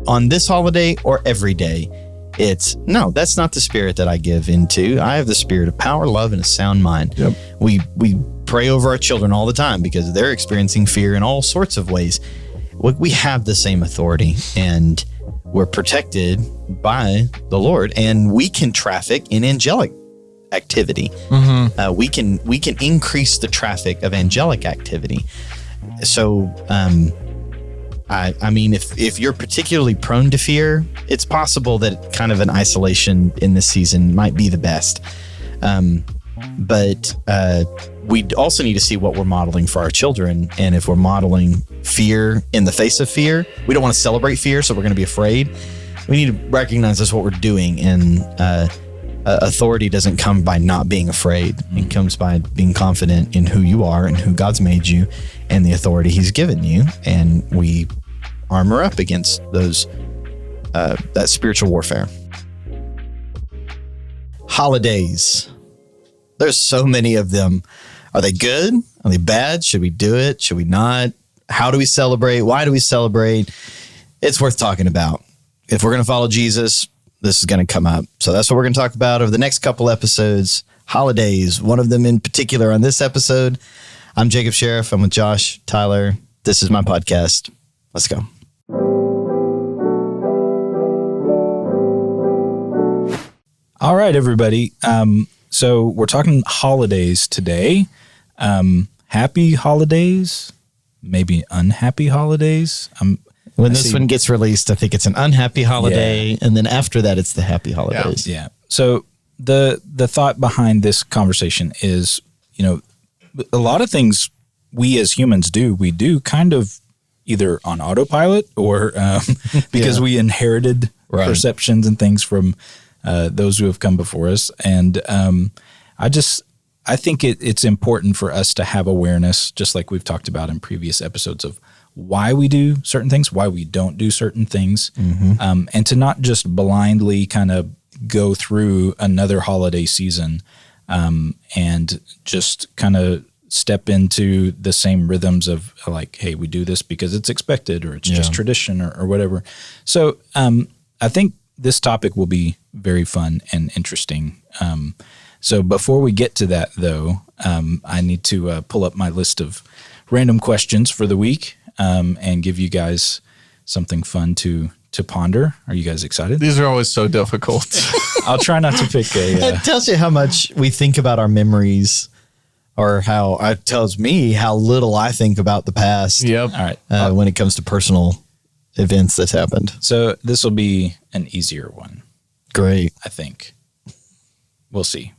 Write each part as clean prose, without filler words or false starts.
on this holiday or every day. It's, no, that's not the spirit that I give into. I have the spirit of power, love, and a sound mind. Yep. We pray over our children all the time because they're experiencing fear in all sorts of ways. We have the same authority, and we're protected by the Lord, and we can traffic in angelic activity. We can increase the traffic of angelic activity. So, I mean, if you're particularly prone to fear, it's possible that kind of an isolation in this season might be the best. But we also need to see what we're modeling for our children. And if we're modeling fear in the face of fear, we don't want to celebrate fear, so we're going to be afraid. We need to recognize that's what we're doing. And authority doesn't come by not being afraid. It comes by being confident in who you are and who God's made you and the authority he's given you. And we armor up against those that spiritual warfare. Holidays. There's so many of them. Are they good? Are they bad? Should we do it? Should we not? How do we celebrate? Why do we celebrate? It's worth talking about. If we're going to follow Jesus, this is going to come up. So that's what we're going to talk about over the next couple episodes. Holidays, one of them in particular on this episode. I'm Jacob Sheriff. I'm with Josh Tyler. This is my podcast. Let's go. All right, everybody. So we're talking holidays today. Happy holidays, maybe unhappy holidays. When this one gets released, I think it's an unhappy holiday. Yeah. And then after that, it's the happy holidays. Yeah. So the thought behind this conversation is, a lot of things we as humans we do kind of either on autopilot or because we inherited perceptions and things from those who have come before us. And I think it's important for us to have awareness, just like we've talked about in previous episodes, of why we do certain things, why we don't do certain things, and to not just blindly kind of go through another holiday season and just kind of step into the same rhythms of like, hey, we do this because it's expected or it's just tradition or whatever. So I think this topic will be very fun and interesting. So before we get to that, though, I need to pull up my list of random questions for the week and give you guys something fun to ponder. Are you guys excited? These are always so difficult. I'll try not to pick a... It tells you how much we think about our memories, or how it tells me how little I think about the past. Yep. All right. When it comes to personal events that's happened. So this will be an easier one. Great. I think. We'll see.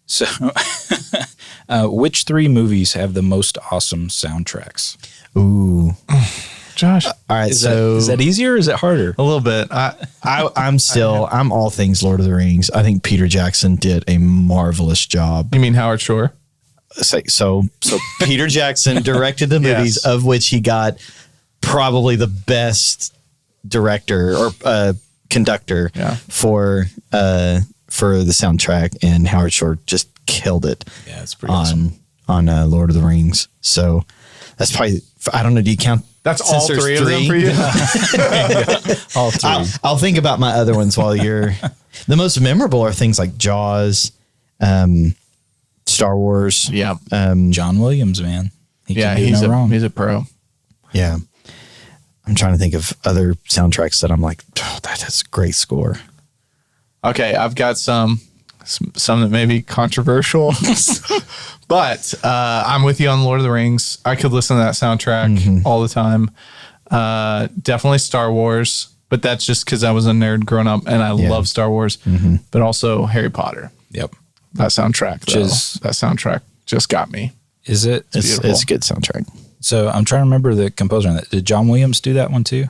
So which three movies have the most awesome soundtracks? Ooh. Josh. All right. Is that easier or is it harder? A little bit. I'm all things Lord of the Rings. I think Peter Jackson did a marvelous job. You mean Howard Shore? So Peter Jackson directed the movies, of which he got probably the best director or conductor for the soundtrack, and Howard Shore just killed it. Yeah, it's pretty awesome. On Lord of the Rings. So that's probably, I don't know, do you count? That's all three of them for you? All three. I'll think about my other ones while you're... The most memorable are things like Jaws, Star Wars. Yeah. John Williams, man. He can do no wrong. He's a pro. Yeah. I'm trying to think of other soundtracks that I'm like, oh, that is a great score. Okay, I've got some that may be controversial, but I'm with you on Lord of the Rings. I could listen to that soundtrack all the time. Definitely Star Wars, but that's just because I was a nerd growing up and I love Star Wars, but also Harry Potter. Yep. That soundtrack, that soundtrack just got me. Is it? It's a good soundtrack. So I'm trying to remember the composer on that. Did John Williams do that one too?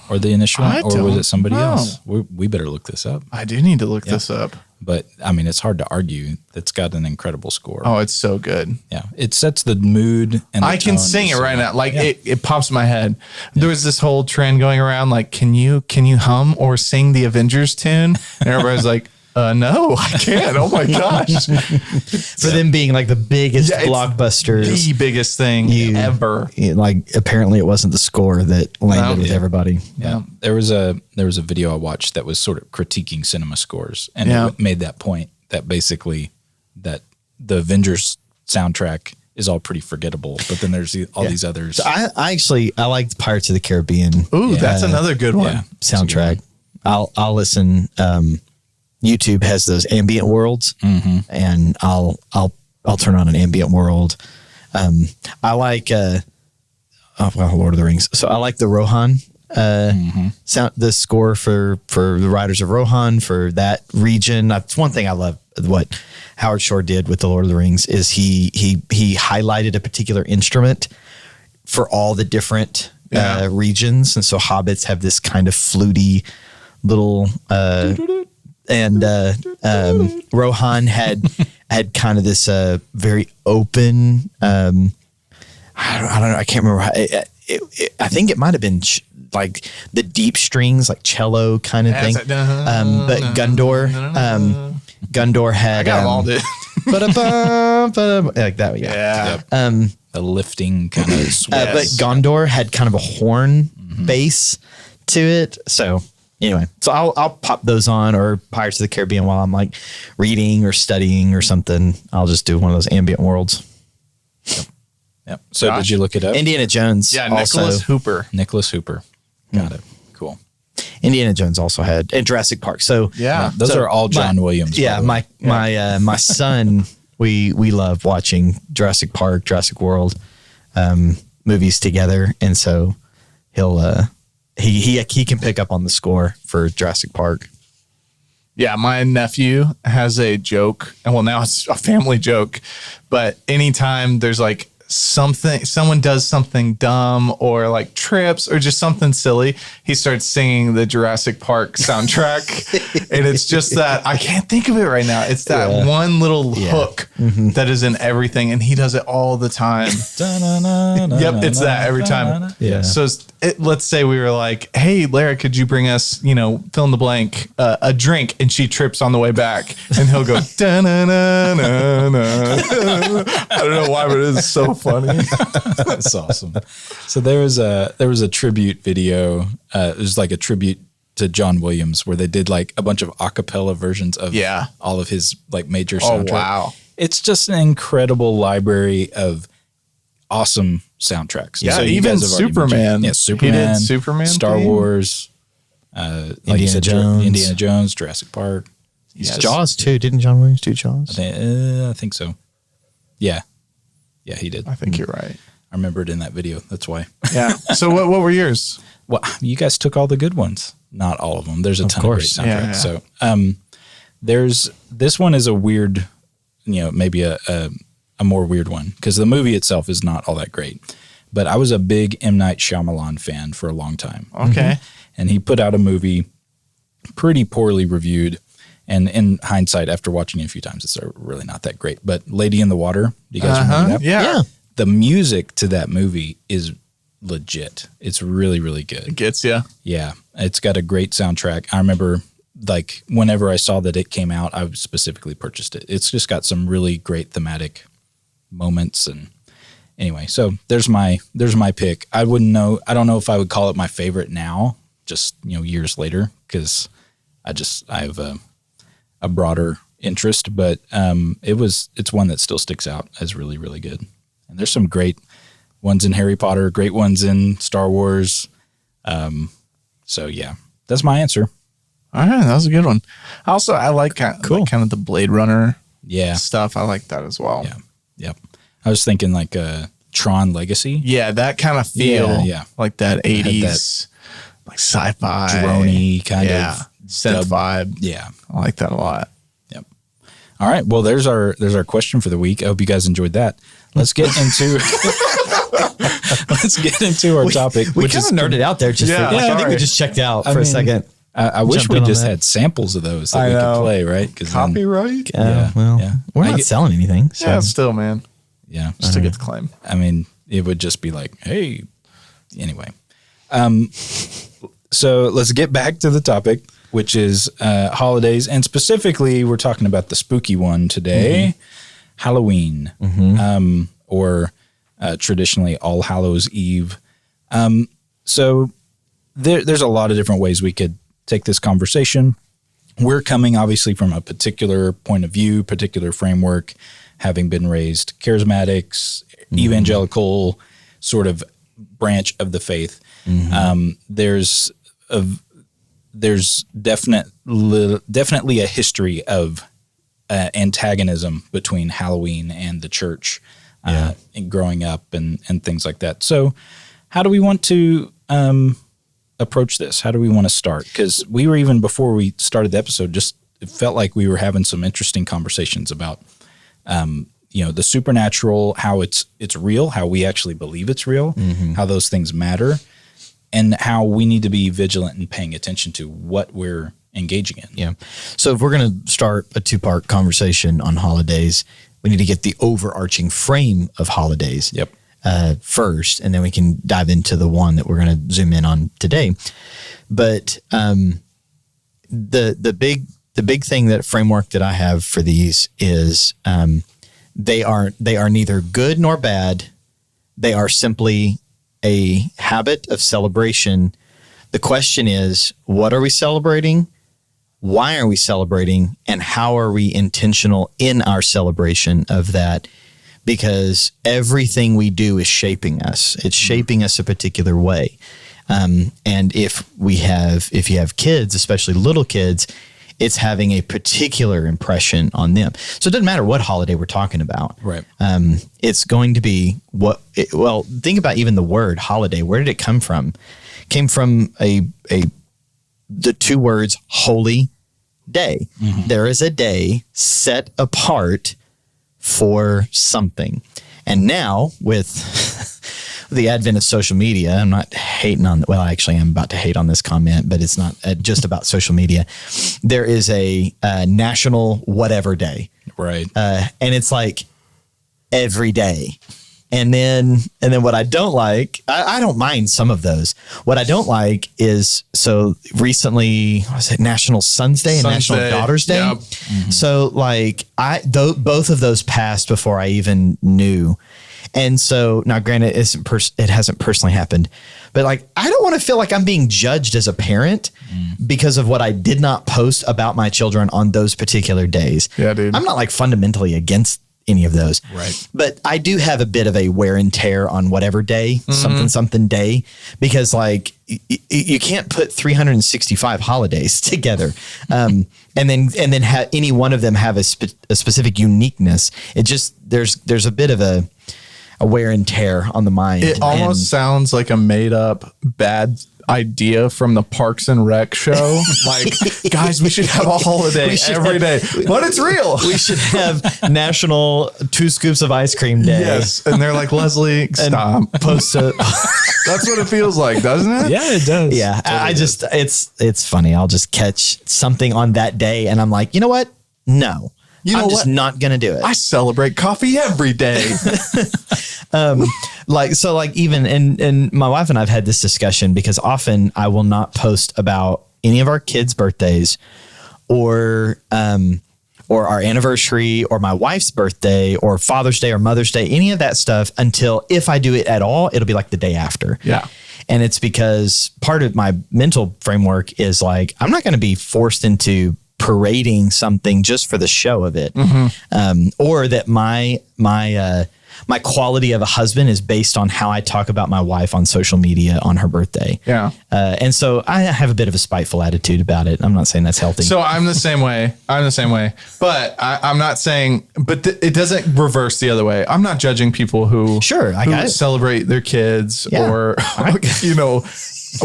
Or the initial one? Or was it somebody else? We better look this up. I do need to look this up. But, I mean, it's hard to argue. It's got an incredible score. Oh, it's so good. Yeah. It sets the mood. And I can sing it right now. Like, it pops in my head. There was this whole trend going around, like, can you hum or sing the Avengers tune? And everybody's like, No, I can't. Oh my gosh. For them being like the biggest Yeah, it's blockbusters. The biggest thing ever. Like apparently it wasn't the score that landed with everybody. Yeah. There was a video I watched that was sort of critiquing cinema scores, and Yeah. it made that point that basically that the Avengers soundtrack is all pretty forgettable, but then there's all these others. So I liked Pirates of the Caribbean. Ooh, that's another good one. Yeah. Soundtrack. I'll listen. YouTube has those ambient worlds, and I'll turn on an ambient world. I like Lord of the Rings. So I like the Rohan sound, the score for the Riders of Rohan for that region. That's one thing I love. What Howard Shore did with the Lord of the Rings is he highlighted a particular instrument for all the different regions, and so hobbits have this kind of fluty little. And Rohan had kind of this very open. I don't know. I can't remember. I think it might have been like the deep strings, like cello kind of thing. But Gundor had. I got them all, dude. Like that. Yeah. A lifting kind of swell. But Gondor had kind of a horn bass to it. So. Anyway, so I'll pop those on, or Pirates of the Caribbean while I'm like reading or studying or something. I'll just do one of those ambient worlds. Yep. So did you look it up? Indiana Jones. Yeah, also. Nicholas Hooper. Got it. Cool. Indiana Jones also had, and Jurassic Park. So those are all John Williams. Yeah, my son, we love watching Jurassic Park, Jurassic World movies together, and so he'll. He can pick up on the score for Jurassic Park. Yeah, my nephew has a joke, and well, now it's a family joke, but anytime there's like someone does something dumb or like trips or just something silly, he starts singing the Jurassic Park soundtrack. And it's just that I can't think of it right now. It's that one little hook that is in everything, and he does it all the time. Yep, it's that every time. Yeah. So let's say we were like, hey, Lara, could you bring us, fill in the blank, a drink? And she trips on the way back, and he'll go, da-na-na-na-na. I don't know why, but it is so funny. That's awesome. So there was a tribute video. It was like a tribute to John Williams where they did like a bunch of a cappella versions of all of his like major soundtracks. Oh, wow. It's just an incredible library of awesome soundtracks. Yeah, so you even guys have already Superman. mentioned- Yeah, Superman. He did Superman Star theme? Wars. Like you said, Jones. Indiana Jones, Jurassic Park. Jaws too. Didn't John Williams do Jaws? I think so. Yeah. Yeah, he did. I think you're right. I remember it in that video. That's why. Yeah. So what were yours? Well, you guys took all the good ones. Not all of them. There's a ton of great soundtracks. Yeah. So there's this one is a weird, maybe a more weird one because the movie itself is not all that great. But I was a big M. Night Shyamalan fan for a long time. Okay. And he put out a movie pretty poorly reviewed. And in hindsight, after watching it a few times, it's really not that great. But Lady in the Water, do you guys remember that? Yeah. The music to that movie is legit. It's really, really good. It gets you. Yeah. It's got a great soundtrack. I remember like whenever I saw that it came out, I specifically purchased it. It's just got some really great thematic moments. And anyway, so there's my pick. I don't know if I would call it my favorite now, just, years later, because I have a broader interest, but it's one that still sticks out as really, really good. And there's some great ones in Harry Potter, great ones in Star Wars. So yeah, that's my answer. All right, that was a good one. Also, I like kind of the Blade Runner stuff. I like that as well. Yeah. Yep. I was thinking like Tron Legacy. Yeah, that kind of feel. Yeah. Like that 80s, like sci-fi. Droney kind of. Synth vibe. Yeah. I like that a lot. Yep. All right. Well, there's our question for the week. I hope you guys enjoyed that. Let's get into our topic. We kind of nerded out there. I think we just checked out for a second. I wish we just had samples of those that we could play, right? Copyright? We're not selling anything. So. Yeah, still, man. Yeah. Still get the claim. I mean, it would just be like, hey, anyway. So let's get back to the topic. which is holidays. And specifically, we're talking about the spooky one today, Halloween, or traditionally All Hallows Eve. So there's a lot of different ways we could take this conversation. We're coming obviously from a particular point of view, particular framework, having been raised charismatics, evangelical sort of branch of the faith. There's definitely a history of antagonism between Halloween and the church and growing up and things like that. So how do we want to approach this? How do we want to start? Because we were, even before we started the episode, it felt like we were having some interesting conversations about the supernatural, how it's real, how we actually believe it's real, how those things matter, and how we need to be vigilant and paying attention to what we're engaging in. Yeah. So if we're going to start a 2-part conversation on holidays, we need to get the overarching frame of holidays first, and then we can dive into the one that we're going to zoom in on today. But the big thing, that framework that I have for these is they are neither good nor bad. They are simply a habit of celebration. The question is, what are we celebrating? Why are we celebrating? And how are we intentional in our celebration of that? Because everything we do is shaping us. It's shaping us a particular way. And if you have kids, especially little kids, it's having a particular impression on them. So it doesn't matter what holiday we're talking about. Right. It's going to be think about even the word holiday. Where did it come from? It came from the 2 words holy day. There is a day set apart for something. And now with the advent of social media, I'm not hating on, well, actually I'm about to hate on this comment, but it's not just about social media. There is a national whatever day. Right. And it's like every day. And then what I don't like, I don't mind some of those. What I don't like is, so recently, was it National Sons Day and National Daughters Day? Yep. So like both of those passed before I even knew. And so now, granted, it hasn't personally happened, but like, I don't want to feel like I'm being judged as a parent because of what I did not post about my children on those particular days. Yeah, dude. I'm not like fundamentally against any of those. Right. But I do have a bit of a wear and tear on whatever day, something day, because like you can't put 365 holidays together. And then have any one of them have a specific uniqueness. It just, there's a bit of a wear and tear on the mind. It almost sounds like a made up bad idea from the Parks and Rec show. Like, guys, we should have a holiday every day, but it's real. We should have National 2 Scoops of Ice Cream Day. Yes. And they're like, Leslie, stop. Post it. That's what it feels like, doesn't it? Yeah, it does. Yeah. I just, it's funny. I'll just catch something on that day and I'm like, you know what? No. I'm just not going to do it. I celebrate coffee every day. Even, and my wife and I've had this discussion because often I will not post about any of our kids' birthdays or our anniversary or my wife's birthday or Father's Day or Mother's Day, any of that stuff until, if I do it at all, it'll be like the day after. Yeah. And it's because part of my mental framework is like, I'm not going to be forced into parading something just for the show of it. Or that my quality of a husband is based on how I talk about my wife on social media on her birthday. Yeah. And so I have a bit of a spiteful attitude about it. I'm not saying that's healthy. So I'm the same way. But I'm not saying, but it doesn't reverse the other way. I'm not judging people who celebrate their kids or,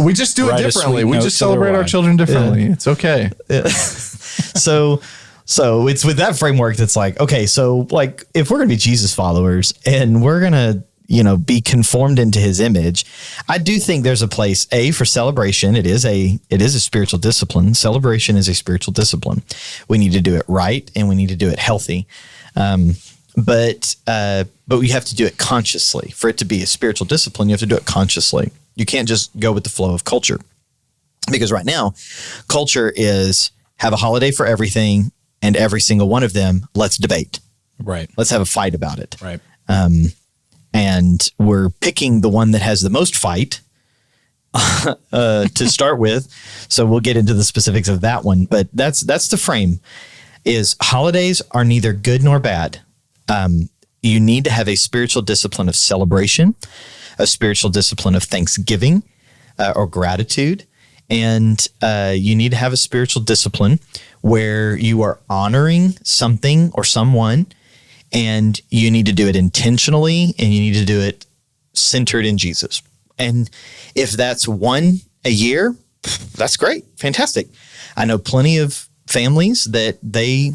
we just do it differently. We just celebrate our children differently. Yeah. It's okay. Yeah. So it's with that framework that's like, okay, so like if we're going to be Jesus followers and we're going to, be conformed into his image, I do think there's a place for celebration. It is a spiritual discipline. Celebration is a spiritual discipline. We need to do it right and we need to do it healthy. But we have to do it consciously. For it to be a spiritual discipline, you have to do it consciously. You can't just go with the flow of culture. Because right now, culture is have a holiday for everything, and every single one of them, let's debate. Right. Let's have a fight about it. Right. And we're picking the one that has the most fight to start with. So we'll get into the specifics of that one. But that's the frame, is holidays are neither good nor bad. You need to have a spiritual discipline of celebration, a spiritual discipline of thanksgiving or gratitude. And you need to have a spiritual discipline where you are honoring something or someone, and you need to do it intentionally, and you need to do it centered in Jesus. And if that's one a year, that's great. Fantastic. I know plenty of families that they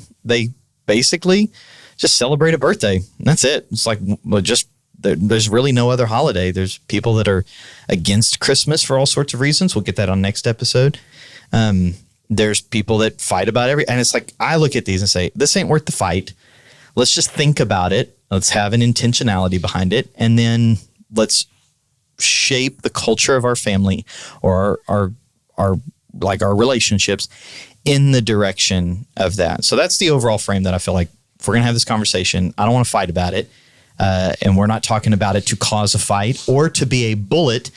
basically just celebrate a birthday. And that's it. It's like, well, just there's really no other holiday. There's people that are against Christmas for all sorts of reasons. We'll get that on next episode. There's people that fight about and it's like, I look at these and say, this ain't worth the fight. Let's just think about it. Let's have an intentionality behind it. And then let's shape the culture of our family or our relationships in the direction of that. So that's the overall frame that I feel like if we're going to have this conversation, I don't want to fight about it. And we're not talking about it to cause a fight or to be a bullet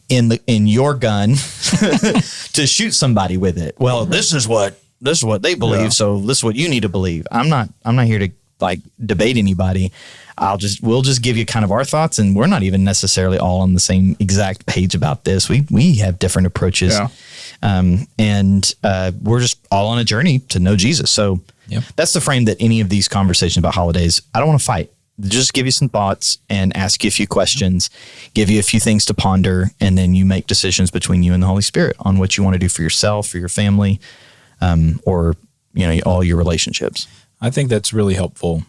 in your gun to shoot somebody with it. Well, this is what they believe, so this is what you need to believe. I'm not here to like debate anybody. We'll just give you kind of our thoughts, and we're not even necessarily all on the same exact page about this. We have different approaches. Yeah. And we're just all on a journey to know Jesus. So that's the frame that any of these conversations about holidays, I don't want to fight. Just give you some thoughts and ask you a few questions, give you a few things to ponder, and then you make decisions between you and the Holy Spirit on what you want to do for yourself, for your family, or all your relationships. I think that's really helpful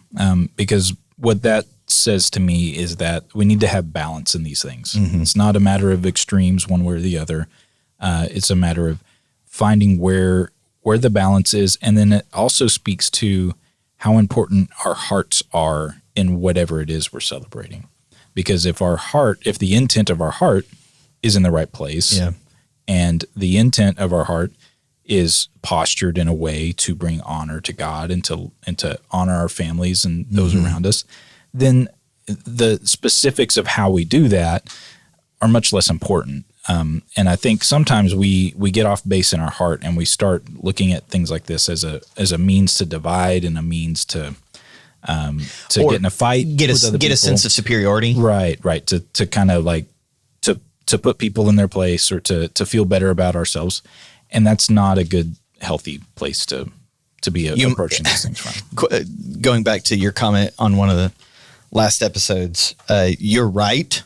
because what that says to me is that we need to have balance in these things. Mm-hmm. It's not a matter of extremes one way or the other. It's a matter of finding where the balance is, and then it also speaks to how important our hearts are in whatever it is we're celebrating. Because if the intent of our heart is in the right place, and the intent of our heart is postured in a way to bring honor to God and to honor our families and those around us, then the specifics of how we do that are much less important. And I think sometimes we get off base in our heart and we start looking at things like this as a means to divide and a means to get in a fight, get a sense of superiority, right? To kind of like to put people in their place or to feel better about ourselves, and that's not a good, healthy place to be approaching these things from. Going back to your comment on one of the last episodes, you're right,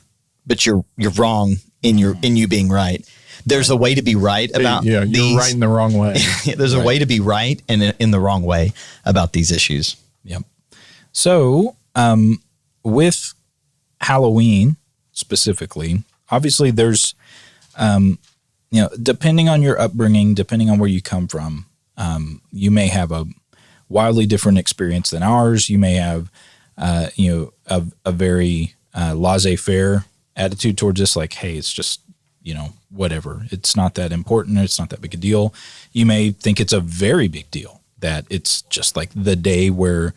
but you're wrong in you being right. There's a way to be right about you're right in the wrong way. There's a way to be right and in the wrong way about these issues. Yep. So, with Halloween specifically, obviously there's, depending on your upbringing, depending on where you come from, you may have a wildly different experience than ours. You may have, a very laissez-faire attitude towards this, like, hey, it's just, whatever. It's not that important. It's not that big a deal. You may think it's a very big deal, that it's just like the day where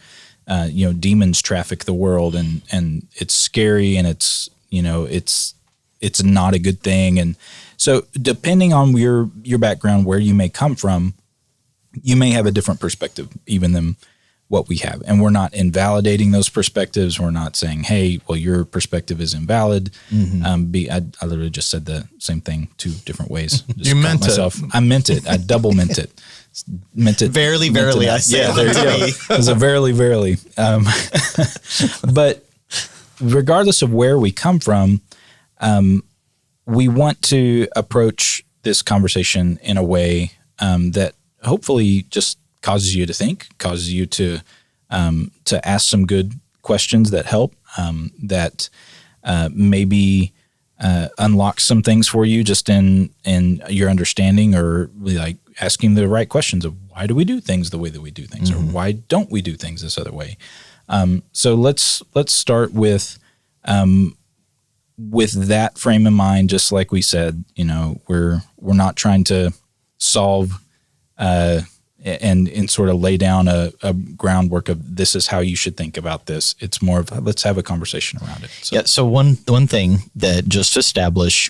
demons traffic the world, and it's scary, and it's not a good thing. And so depending on your background, where you may come from, you may have a different perspective even than what we have. And we're not invalidating those perspectives. We're not saying, hey, well, your perspective is invalid. Mm-hmm. I literally just said the same thing 2 different ways. Just you meant myself. it. I meant it. I double meant it. Meant it. Verily, I said. Yeah, there you go. It was a verily. But regardless of where we come from, we want to approach this conversation in a way that hopefully just causes you to think, causes you to ask some good questions that help, that maybe unlock some things for you just in your understanding, or like asking the right questions of why do we do things the way that we do things, or why don't we do things this other way. So let's start with with that frame in mind, just like we said, we're not trying to solve and sort of lay down a groundwork of this is how you should think about this. It's more of let's have a conversation around it. So. Yeah. So one thing that just to establish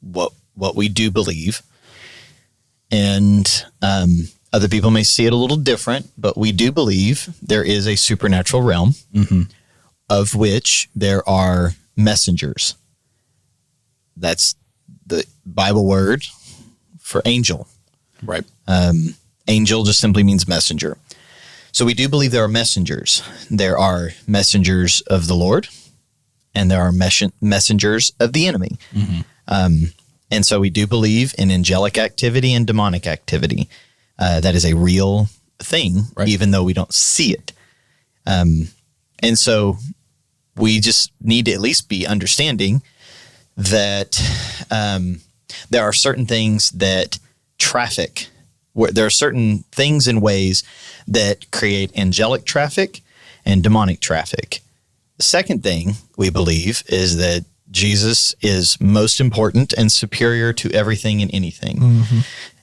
what we do believe, and other people may see it a little different, but we do believe there is a supernatural realm of which there are messengers. That's the Bible word for angel. Right. Angel just simply means messenger. So we do believe there are messengers. There are messengers of the Lord, and there are messengers of the enemy. And so we do believe in angelic activity and demonic activity. That is a real thing, right, even though we don't see it. And so we just need to at least be understanding that there are certain things that traffic, where there are certain things and ways that create angelic traffic and demonic traffic. The second thing we believe is that Jesus is most important and superior to everything and anything.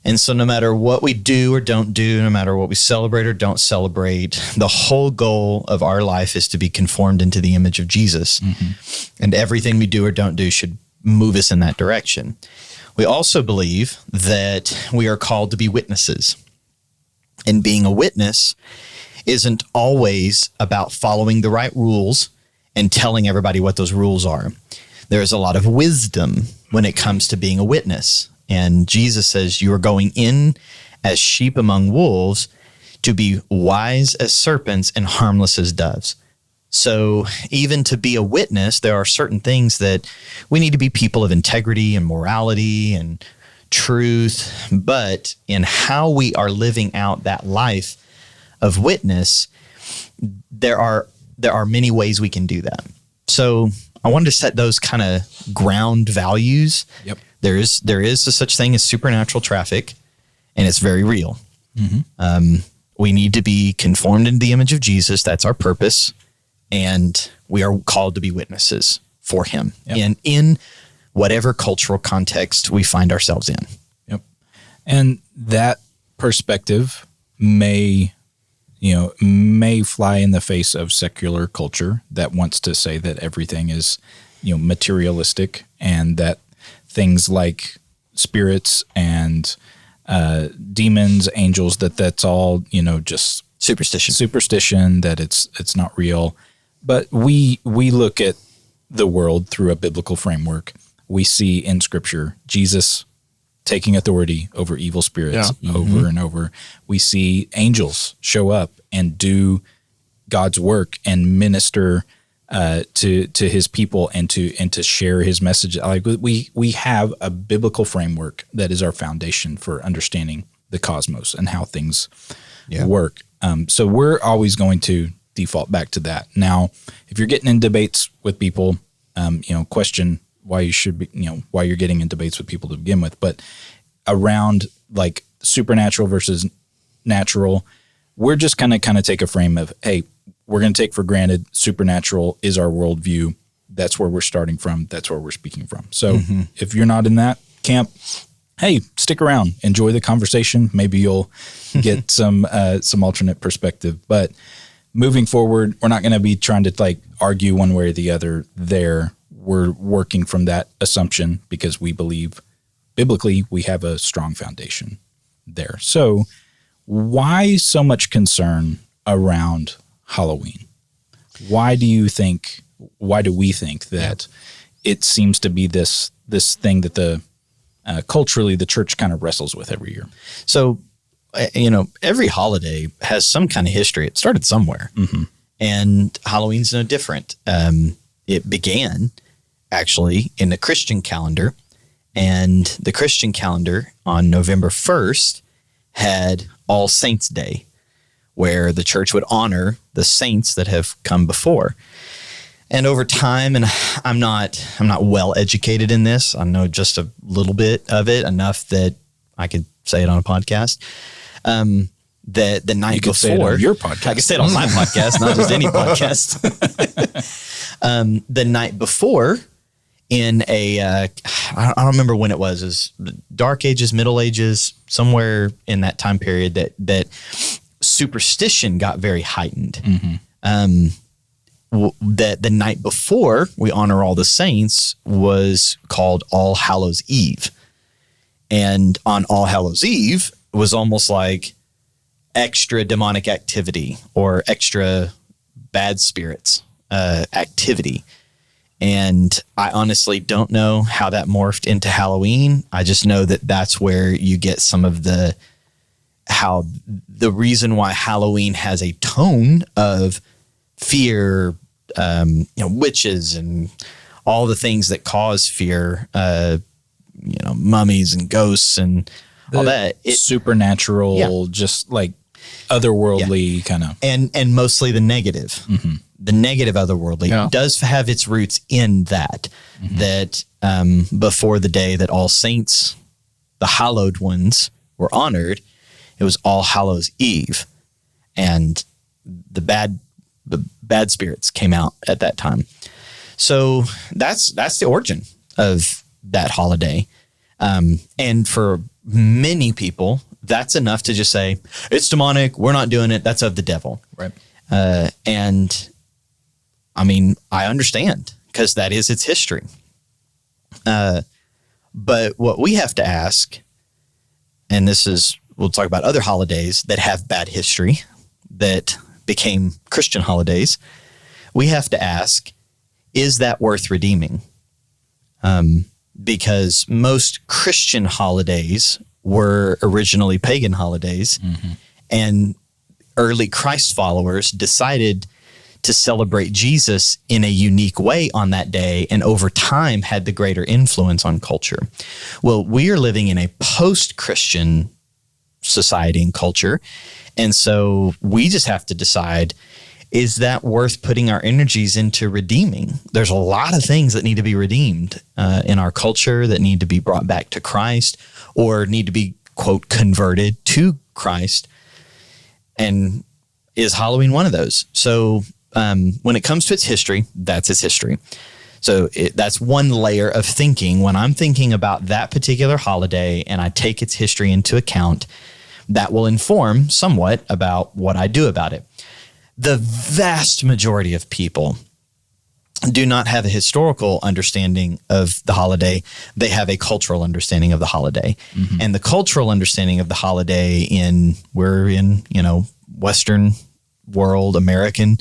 And so no matter what we do or don't do, no matter what we celebrate or don't celebrate, the whole goal of our life is to be conformed into the image of Jesus. And everything we do or don't do should move us in that direction. We also believe that we are called to be witnesses. And being a witness isn't always about following the right rules and telling everybody what those rules are. There's a lot of wisdom when it comes to being a witness. And Jesus says, you are going in as sheep among wolves to be wise as serpents and harmless as doves. So even to be a witness, there are certain things that we need to be people of integrity and morality and truth. But in how we are living out that life of witness, there are many ways we can do that. So I wanted to set those kind of ground values. Yep. There is a such thing as supernatural traffic, and it's very real. We need to be conformed into the image of Jesus. That's our purpose. And we are called to be witnesses for him, and in whatever cultural context we find ourselves in. Yep. And that perspective may fly in the face of secular culture that wants to say that everything is, materialistic, and that things like spirits and demons, angels, that's all, just superstition, that it's not real. But we look at the world through a biblical framework. We see in Scripture Jesus taking authority over evil spirits over and over. We see angels show up and do God's work and minister to his people and to share his message. Like we have a biblical framework that is our foundation for understanding the cosmos and how things work. So we're always going to default back to that. Now, if you're getting in debates with people, question why you should be, why you're getting in debates with people to begin with, but around like supernatural versus natural, we're just going to kind of take a frame of, hey, we're going to take for granted supernatural is our worldview. That's where we're starting from. That's where we're speaking from. So if you're not in that camp, hey, stick around, enjoy the conversation. Maybe you'll get some alternate perspective. But moving forward, we're not going to be trying to like argue one way or the other there. We're working from that assumption because we believe biblically we have a strong foundation there. So why so much concern around Halloween? Why do we think that it seems to be this thing that the culturally the church kind of wrestles with every year? So, every holiday has some kind of history. It started somewhere, and Halloween's no different. It began actually in the Christian calendar, and the Christian calendar on November 1st had All Saints Day, where the church would honor the saints that have come before. And over time, and I'm not well educated in this. I know just a little bit of it, enough that I could say it on a podcast. That the night before, say it on your podcast. I could say it on my podcast, not just any podcast. The night before in I don't remember when it was Dark Ages, Middle Ages, somewhere in that time period that superstition got very heightened. That the night before we honor all the saints was called All Hallows Eve. And on All Hallows Eve was almost like extra demonic activity or extra bad spirits activity. And I honestly don't know how that morphed into Halloween. I just know that that's where you get some of the reason why Halloween has a tone of fear, witches and all the things that cause fear, mummies and ghosts and all that. Supernatural, just like otherworldly kind of. And mostly the negative. The negative otherworldly does have its roots in that, that before the day that all saints, the hallowed ones, were honored, it was All Hallows Eve. And the bad spirits came out at that time. So that's the origin of that holiday. And for many people, that's enough to just say, it's demonic, we're not doing it, that's of the devil. Right. And I mean, I understand because that is its history. But what we have to ask, and we'll talk about other holidays that have bad history that became Christian holidays. We have to ask, is that worth redeeming? Because most Christian holidays were originally pagan holidays, and early Christ followers decided to celebrate Jesus in a unique way on that day, and over time had the greater influence on culture. Well, we are living in a post-Christian society and culture, and so we just have to decide, is that worth putting our energies into redeeming? There's a lot of things that need to be redeemed in our culture that need to be brought back to Christ or need to be, quote, converted to Christ. And is Halloween one of those? So when it comes to its history, that's its history. So that's one layer of thinking. When I'm thinking about that particular holiday and I take its history into account, that will inform somewhat about what I do about it. The vast majority of people do not have a historical understanding of the holiday. They have a cultural understanding of the holiday. And the cultural understanding of the holiday we're in Western world, American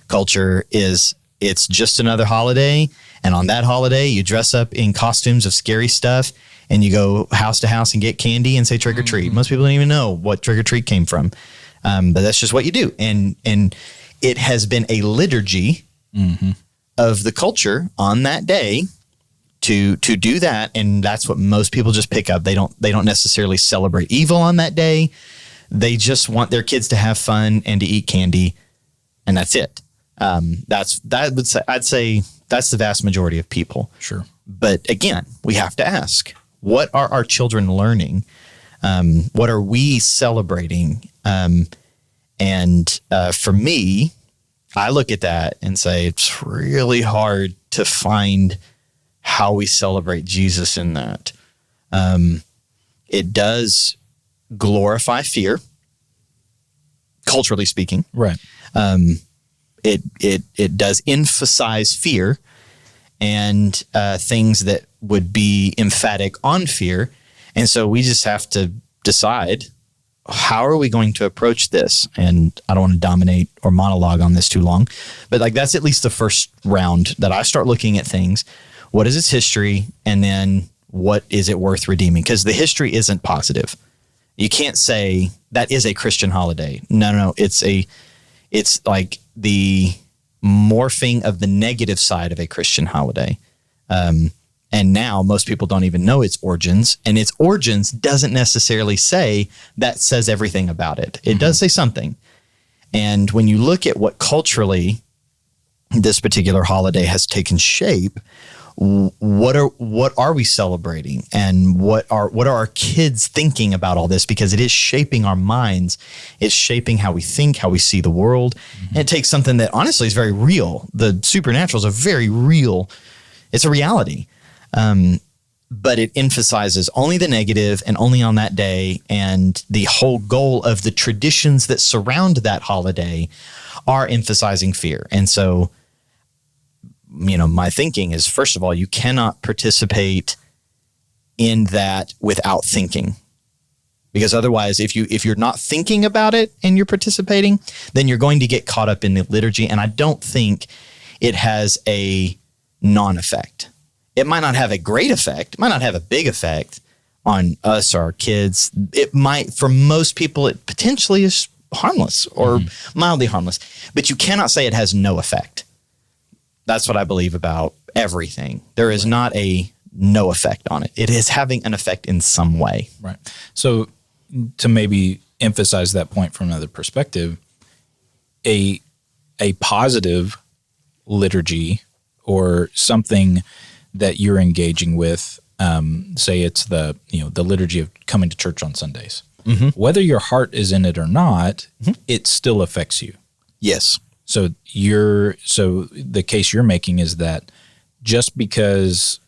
culture it's just another holiday. And on that holiday, you dress up in costumes of scary stuff and you go house to house and get candy and say trick or treat. Most people don't even know what trick or treat came from. But that's just what you do. And it has been a liturgy of the culture on that day to do that. And that's what most people just pick up. They don't necessarily celebrate evil on that day. They just want their kids to have fun and to eat candy. And that's it. I'd say that's the vast majority of people. Sure. But again, we have to ask, what are our children learning? What are we celebrating? And for me, I look at that and say, it's really hard to find how we celebrate Jesus in that. It does glorify fear, culturally speaking. Right. It does emphasize fear and things that would be emphatic on fear. And so we just have to decide, how are we going to approach this? And I don't want to dominate or monologue on this too long, but that's at least the first round that I start looking at things. What is its history? And then what is it worth redeeming? Because the history isn't positive. You can't say that is a Christian holiday. No. It's like the morphing of the negative side of a Christian holiday. And now most people don't even know its origins, and its origins doesn't necessarily say that says everything about it. It does say something. And when you look at what culturally this particular holiday has taken shape, what are we celebrating, and what are our kids thinking about all this? Because it is shaping our minds. It's shaping how we think, how we see the world. And it takes something that honestly is very real. The supernatural is a very real It's a reality. But it emphasizes only the negative and only on that day. And the whole goal of the traditions that surround that holiday are emphasizing fear. And so, my thinking is, first of all, you cannot participate in that without thinking. Because otherwise, if you're not thinking about it and you're participating, then you're going to get caught up in the liturgy. And I don't think it has a non-effect. It might not have a great effect. It might not have a big effect on us or our kids. It might, for most people, it potentially is harmless or mildly harmless. But you cannot say it has no effect. That's what I believe about everything. There is not a no effect on it. It is having an effect in some way. Right. So to maybe emphasize that point from another perspective, a positive liturgy or something that you're engaging with, say it's the liturgy of coming to church on Sundays. Whether your heart is in it or not, it still affects you. Yes. So the case you're making is that just because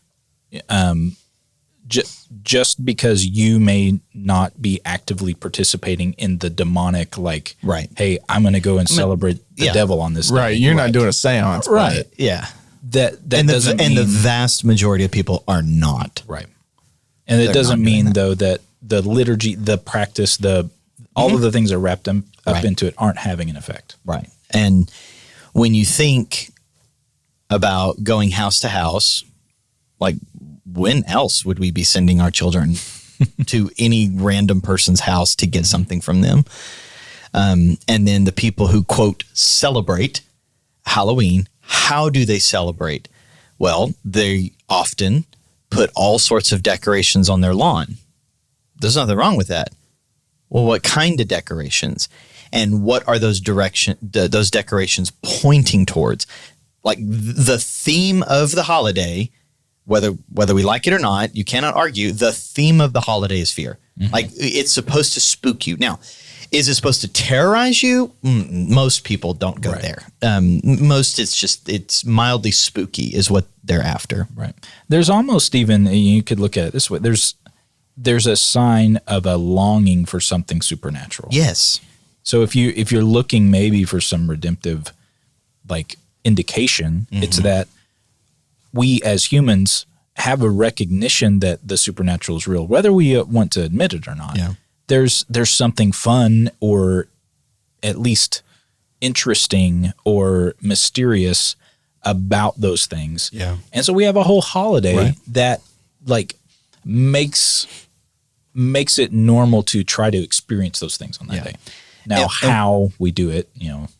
just because you may not be actively participating in the demonic, like, right, hey, I'm going to go and celebrate the devil on this day. Right. You're not doing a seance. Right. Yeah. That and doesn't mean, the vast majority of people are not. Right. And it doesn't mean, though, that the liturgy, the practice, all of the things that are wrapped up into it aren't having an effect. Right. And when you think about going house to house, like, when else would we be sending our children to any random person's house to get something from them? And then the people who, quote, celebrate Halloween, how do they celebrate? Well, they often put all sorts of decorations on their lawn. There's nothing wrong with that. Well, what kind of decorations? And what are those decorations pointing towards? Like, the theme of the holiday, whether we like it or not, you cannot argue, the theme of the holiday is fear. Like, it's supposed to spook you. Now, is it supposed to terrorize you? Most people don't go there. Most, it's mildly spooky is what they're after. Right. There's almost even, you could look at it this way, there's a sign of a longing for something supernatural. Yes. So if you're looking maybe for some redemptive, like, indication, it's that we as humans have a recognition that the supernatural is real, whether we want to admit it or not. Yeah. There's something fun or at least interesting or mysterious about those things. Yeah. And so we have a whole holiday that, like, makes it normal to try to experience those things on that day. Now, how we do it,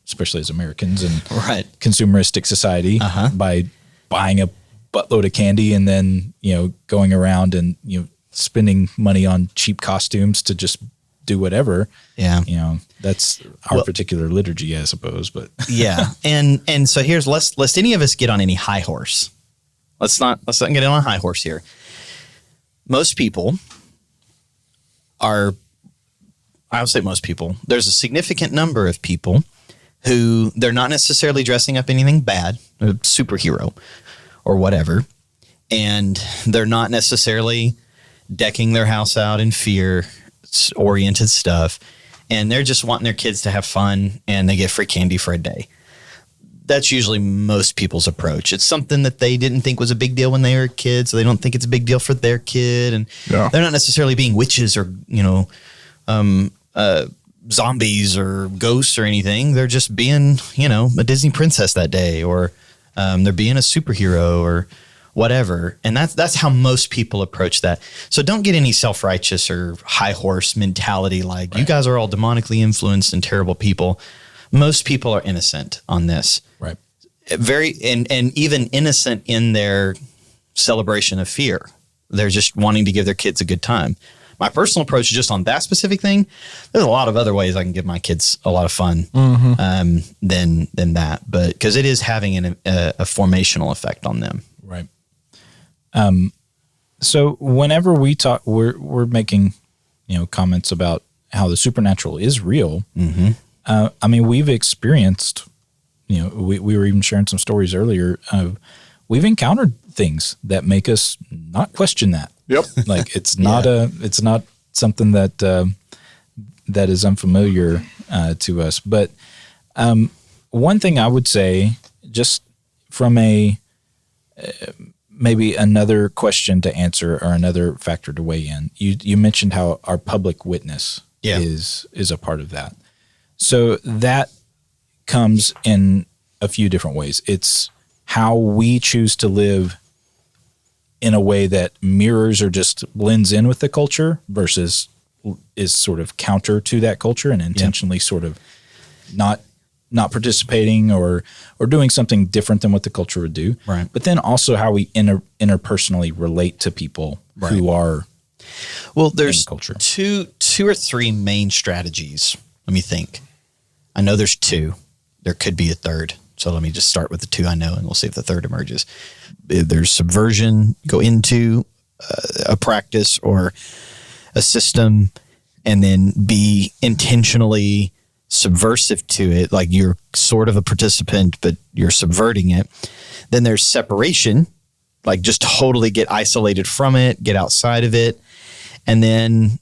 especially as Americans and consumeristic society, by buying a buttload of candy and then, going around and, spending money on cheap costumes to just do whatever. Yeah. That's our particular liturgy, I suppose, but yeah. And so here's, lest any of us get on any high horse. Let's not get on a high horse here. Most people are, I would say most people, there's a significant number of people who they're not necessarily dressing up anything bad, a superhero or whatever, and they're not necessarily decking their house out in fear-oriented stuff, and they're just wanting their kids to have fun, and they get free candy for a day. That's usually most people's approach. It's something that they didn't think was a big deal when they were kids, so they don't think it's a big deal for their kid, and they're not necessarily being witches or, zombies or ghosts or anything. They're just being, a Disney princess that day, or they're being a superhero or whatever. And that's how most people approach that. So don't get any self-righteous or high horse mentality like you guys are all demonically influenced and terrible people. Most people are innocent on this. Right. And even innocent in their celebration of fear. They're just wanting to give their kids a good time. My personal approach just on that specific thing, there's a lot of other ways I can give my kids a lot of fun than that. But because it is having a formational effect on them. Right. So whenever we talk, we're making, comments about how the supernatural is real. We've experienced, we were even sharing some stories earlier of we've encountered things that make us not question that. Yep. Like it's not something that that is unfamiliar to us. But one thing I would say, just from a maybe another question to answer or another factor to weigh in, you mentioned how our public witness is a part of that. So that comes in a few different ways. It's how we choose to live in a way that mirrors or just blends in with the culture versus is sort of counter to that culture and intentionally sort of not participating or doing something different than what the culture would do. Right. But then also how we interpersonally relate to people who are there's in the culture. two or three main strategies. Let me think. I know there's two. There could be a third. So let me just start with the two I know, and we'll see if the third emerges. There's subversion, go into a practice or a system, and then be intentionally subversive to it, like you're sort of a participant, but you're subverting it. Then there's separation, like just totally get isolated from it, get outside of it. And then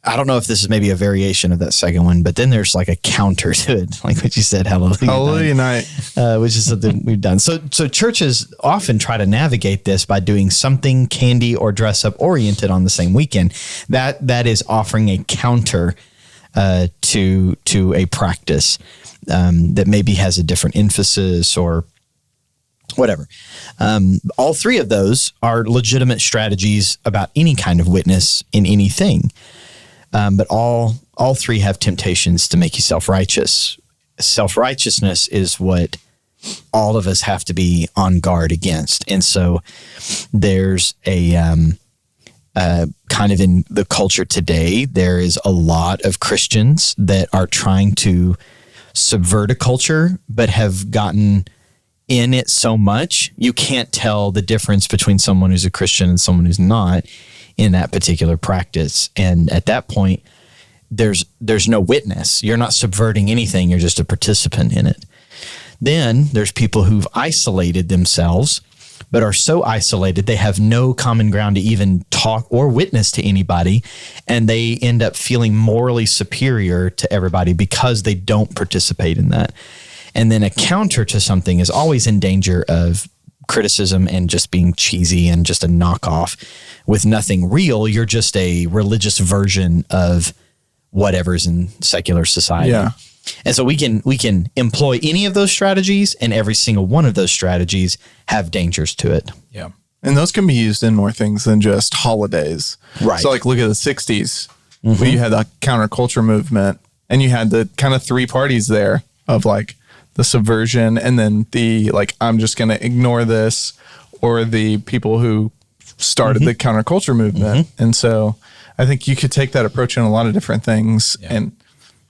I don't know if this is maybe a variation of that second one, but then there's like a counter to it, like what you said, Hallelujah Night, which is something we've done. So churches often try to navigate this by doing something candy or dress up oriented on the same weekend. That is offering a counter to a practice that maybe has a different emphasis or whatever. All three of those are legitimate strategies about any kind of witness in anything. But all three have temptations to make you self-righteous. Self-righteousness is what all of us have to be on guard against. And so there's a kind of in the culture today, there is a lot of Christians that are trying to subvert a culture, but have gotten in it so much, you can't tell the difference between someone who's a Christian and someone who's not in that particular practice. And at that point, there's no witness. You're not subverting anything. You're just a participant in it. Then there's people who've isolated themselves, but are so isolated they have no common ground to even talk or witness to anybody. And they end up feeling morally superior to everybody because they don't participate in that. And then a counter to something is always in danger of criticism and just being cheesy and just a knockoff with nothing real. You're just a religious version of whatever's in secular society. Yeah. And so we can employ any of those strategies, and every single one of those strategies have dangers to it. Yeah. And those can be used in more things than just holidays. Right. So like look at the 60s where you had the counterculture movement, and you had the kind of three parties there of like the subversion, and then the like, I'm just going to ignore this, or the people who started the counterculture movement. And so I think you could take that approach in a lot of different things. Yeah. And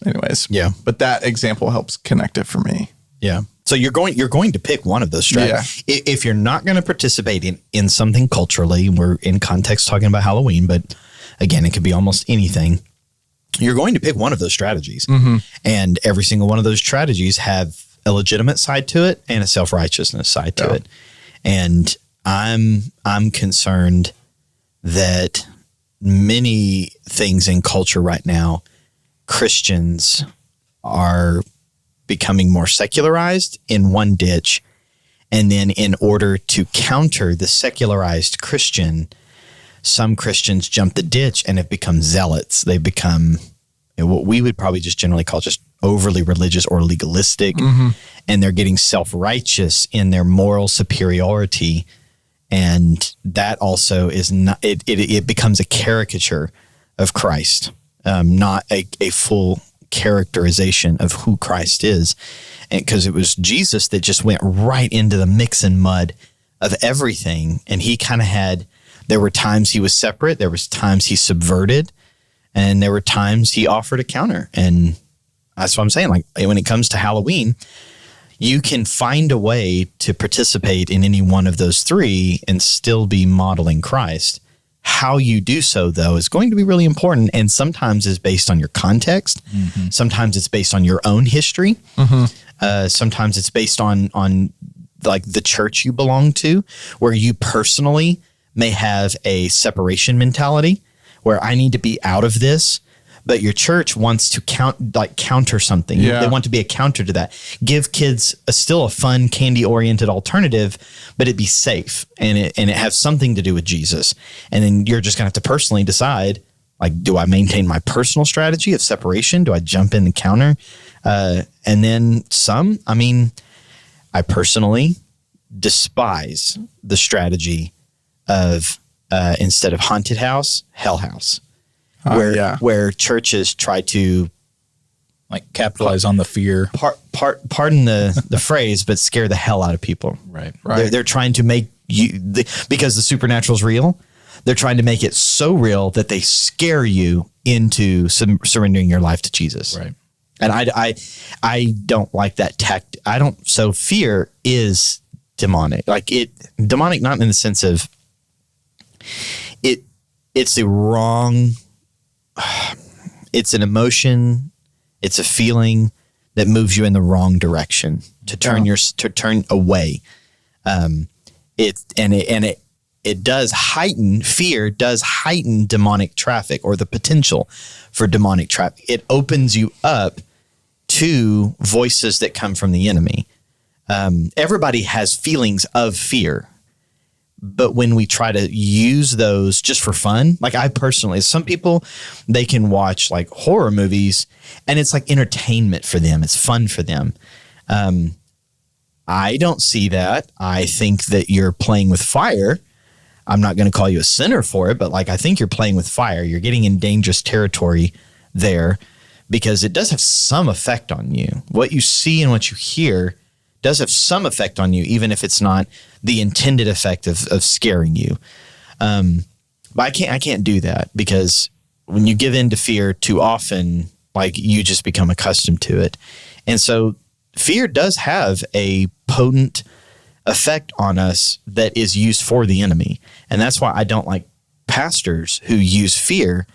anyways, Yeah. But that example helps connect it for me. Yeah. So you're going to pick one of those strategies. Yeah. If you're not going to participate in something culturally, we're in context talking about Halloween, but again, it could be almost anything. You're going to pick one of those strategies. And every single one of those strategies have a legitimate side to it and a self-righteousness side to it. And I'm concerned that many things in culture right now, Christians are becoming more secularized in one ditch. And then in order to counter the secularized Christian, some Christians jump the ditch and have become zealots. They become what we would probably just generally call just overly religious or legalistic. And they're getting self-righteous in their moral superiority. And that also is not, it becomes a caricature of Christ, not a full characterization of who Christ is. And because it was Jesus that just went right into the mix and mud of everything. And he kind of there were times he was separate. There was times he subverted, and there were times he offered a counter. And that's what I'm saying. Like when it comes to Halloween, you can find a way to participate in any one of those three and still be modeling Christ. How you do so, though, is going to be really important, and sometimes is based on your context. Sometimes it's based on your own history. Sometimes it's based on like the church you belong to, where you personally may have a separation mentality where I need to be out of this, but your church wants to counter something. Yeah. They want to be a counter to that. Give kids still a fun, candy-oriented alternative, but it be safe and it have something to do with Jesus. And then you're just going to have to personally decide, like, do I maintain my personal strategy of separation? Do I jump in the counter? And then I personally despise the strategy of instead of haunted house, hell house. Where churches try to like capitalize on the fear. Pardon the phrase, but scare the hell out of people. Right. They're trying to make because the supernatural is real. They're trying to make it so real that they scare you into surrendering your life to Jesus. Right. And I don't like that tact. So fear is demonic. Demonic not in the sense of it's the wrong. It's an emotion. It's a feeling that moves you in the wrong direction to turn away. It does heighten fear. Does heighten demonic traffic or the potential for demonic traffic. It opens you up to voices that come from the enemy. Everybody has feelings of fear. But when we try to use those just for fun, like I personally, some people, they can watch like horror movies and it's like entertainment for them. It's fun for them. I don't see that. I think that you're playing with fire. I'm not going to call you a sinner for it, but like I think you're playing with fire. You're getting in dangerous territory there because it does have some effect on you. What you see and what you hear does have some effect on you, even if it's not the intended effect of scaring you. But I can't do that because when you give in to fear too often, like you just become accustomed to it. And so fear does have a potent effect on us that is used for the enemy. And that's why I don't like pastors who use fear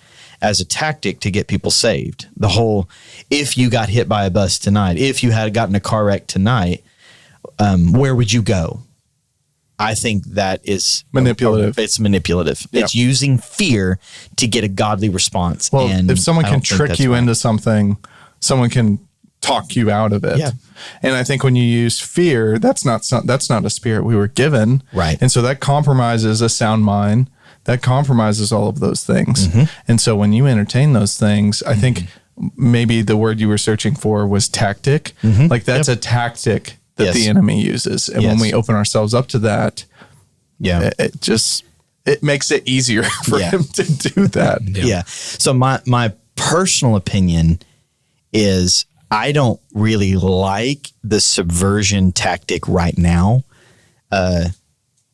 as a tactic to get people saved. The whole, if you got hit by a bus tonight, if you had gotten a car wreck tonight, where would you go? I think that is manipulative. It's manipulative. Yep. It's using fear to get a godly response. Well, and if someone can trick you into something, someone can talk you out of it. Yeah. And I think when you use fear, that's not a spirit we were given. Right. And so that compromises a sound mind. That compromises all of those things. Mm-hmm. And so when you entertain those things, I think maybe the word you were searching for was tactic. Mm-hmm. Like that's a tactic that the enemy uses. And when we open ourselves up to that, it makes it easier for him to do that. Yeah. So my personal opinion is I don't really like the subversion tactic right now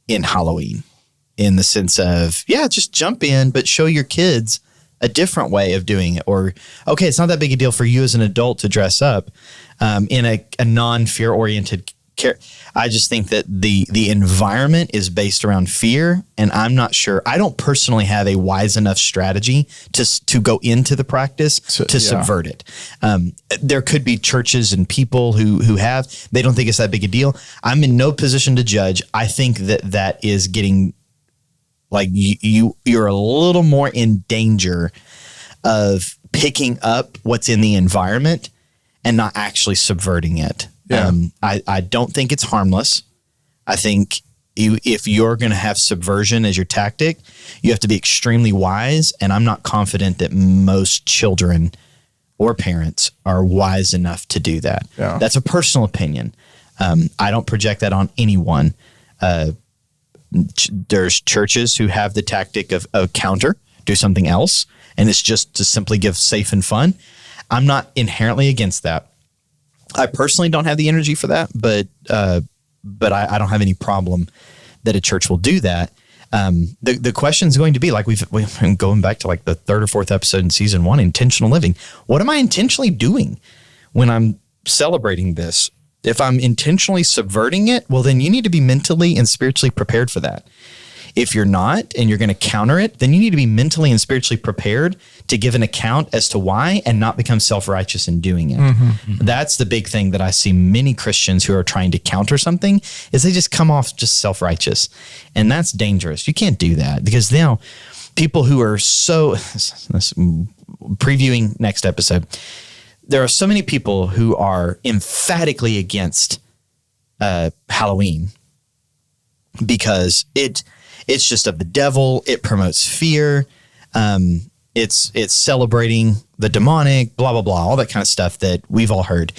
in Halloween, in the sense of, just jump in, but show your kids a different way of doing it. Or, okay, it's not that big a deal for you as an adult to dress up in a non-fear oriented care. I just think that the environment is based around fear, and I'm not sure. I don't personally have a wise enough strategy to go into the practice to subvert it. There could be churches and people who have. They don't think it's that big a deal. I'm in no position to judge. I think that is getting like you're a little more in danger of picking up what's in the environment and not actually subverting it. Yeah. I don't think it's harmless. I think if you're going to have subversion as your tactic, you have to be extremely wise. And I'm not confident that most children or parents are wise enough to do that. Yeah. That's a personal opinion. I don't project that on anyone. There's churches who have the tactic of a counter, do something else, and it's just to simply give safe and fun. I'm not inherently against that. I personally don't have the energy for that, but I don't have any problem that a church will do that. The question is going to be, like we've been going back to like the third or fourth episode in season 1, intentional living. What am I intentionally doing when I'm celebrating this? If I'm intentionally subverting it, well, then you need to be mentally and spiritually prepared for that. If you're not, and you're going to counter it, then you need to be mentally and spiritually prepared to give an account as to why and not become self-righteous in doing it. That's the big thing that I see many Christians who are trying to counter something is they just come off just self-righteous. And that's dangerous. You can't do that because now people who are so previewing next episode, there are so many people who are emphatically against Halloween because it's just of the devil. It promotes fear. It's celebrating the demonic, blah, blah, blah, all that kind of stuff that we've all heard.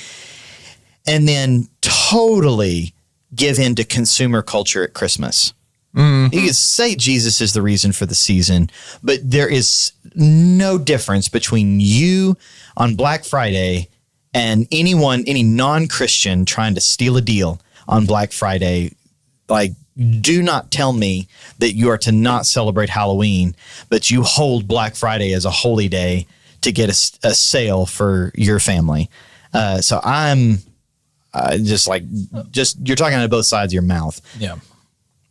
And then totally give in to consumer culture at Christmas. You can say Jesus is the reason for the season, but there is no difference between you on Black Friday and any non-Christian trying to steal a deal on Black Friday. Like, do not tell me that you are to not celebrate Halloween, but you hold Black Friday as a holy day to get a sale for your family. So I'm just you're talking out of both sides of your mouth. Yeah.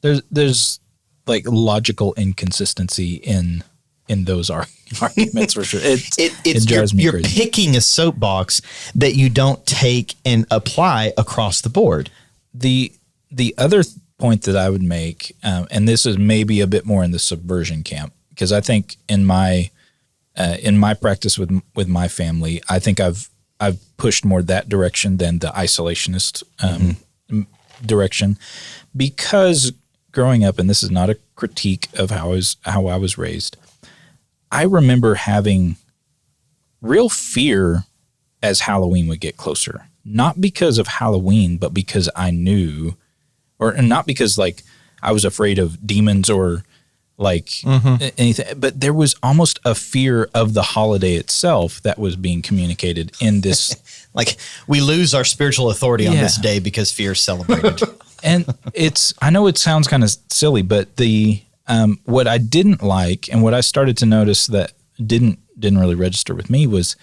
There's like logical inconsistency in those arguments for sure. It drives me crazy. You're picking a soapbox that you don't take and apply across the board. The other point that I would make, and this is maybe a bit more in the subversion camp, because I think in my practice with my family, I think I've pushed more that direction than the isolationist direction, because growing up, and this is not a critique of how I was raised, I remember having real fear as Halloween would get closer. Not because of Halloween, but because I knew, and not because like I was afraid of demons or like anything, but there was almost a fear of the holiday itself that was being communicated in this. Like we lose our spiritual authority on this day because fear is celebrated. And I know it sounds kind of silly, but what I didn't like and what I started to notice that didn't really register with me was